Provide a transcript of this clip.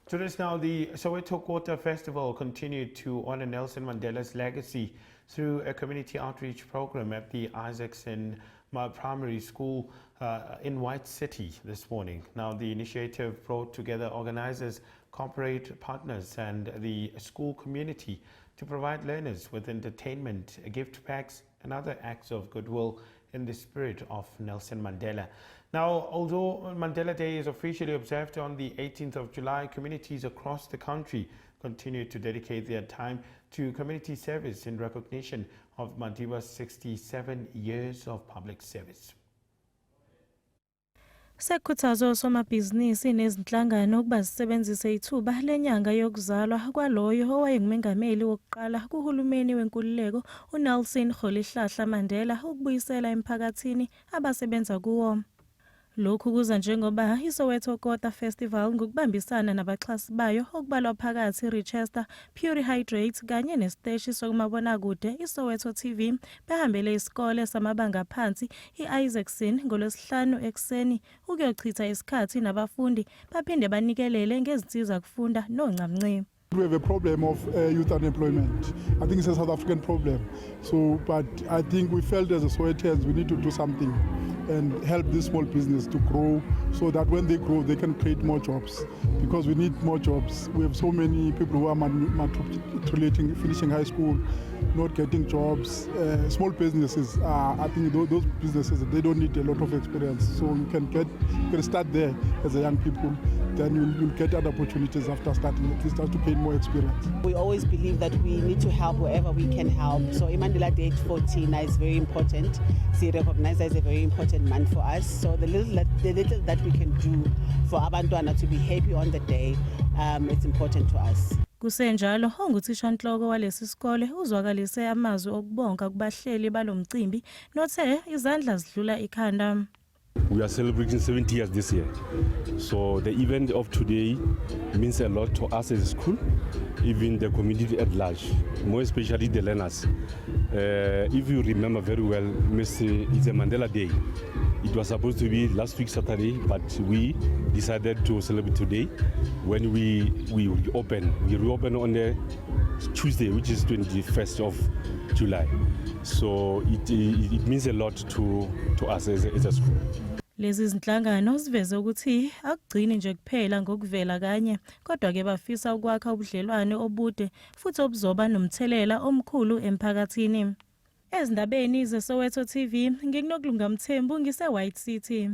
Students, now the Soweto Quarter Festival continued to honor Nelson Mandela's legacy through a community outreach program at the Isaacson Primary School in White City this morning. Now, the initiative brought together organizers, corporate partners and the school community to provide learners with entertainment, gift packs and other acts of goodwill in the spirit of Nelson Mandela. Now, although Mandela Day is officially observed on the 18th of July, communities across the country continue to dedicate their time to community service in recognition of Madiba's 67 years of public service. Sekhuthazwa osomabhizinisi nezinhlangano ukuba zisebenzise ithuba lenyanga yokuzalwa kwaloyo owayengumengameli wokuqala kuhulumeni wenkululeko uNelson Rolihlahla Mandela ukubuyisela emphakathini abasebenza kuwo. Lokhu kuza njengoba iSoweto Quarter Festival ngokubambisana nabaxhasi bayo okubalwa phakathi Richester, Pure Hydrate kanye nesiteshi sokumabonakude iSoweto TV behambele isikole samabanga phansi iIsaacson ngolwesihlanu ekseni ukuyochitha isikhathi nabafundi baphinde banikelele ngezinsiza kufunda noncamnci. We have a problem of youth unemployment. I think it's a South African problem. But I think we felt as a Sowetans we need to do something and help this small business to grow so that when they grow, they can create more jobs. Because we need more jobs. We have so many people who are matriculating, finishing high school, not getting jobs. Small businesses, I think those businesses, they don't need a lot of experience. So you can start there as a young people. Then you'll get other opportunities after starting, at least to gain more experience. We always believe that we need to help wherever we can help. So Mandela Day 14 is very important. See, recognized as a very important month for us. So the little that we can do for abantwana to be happy on the day, it's important to us. Kusenjalo onguthishanhloko walesi sikole uzwakalise amazwi okubonga kubahleli balomcimbi nothe izandla zidlula ikhanda. We are celebrating 70 years this year. So the event of today means a lot to us as a school, even the community at large, more especially the learners. If you remember very well, it's a Mandela Day. It was supposed to be last week Saturday, but we decided to celebrate today when we reopen. We reopen on the Tuesday, which is 21st of July. So it means a lot to us as a school. Lezi zinhlangano ziveze ukuthi akugcini nje kuphela ngokuvela kanye kodwa ke bafisa ukwakha ubudlelwane obude futhi obuzoba nomthelela omkhulu emphakathini. Ezindabeni zeSoweto TV ngikunokulunga Mthembu ngise White City.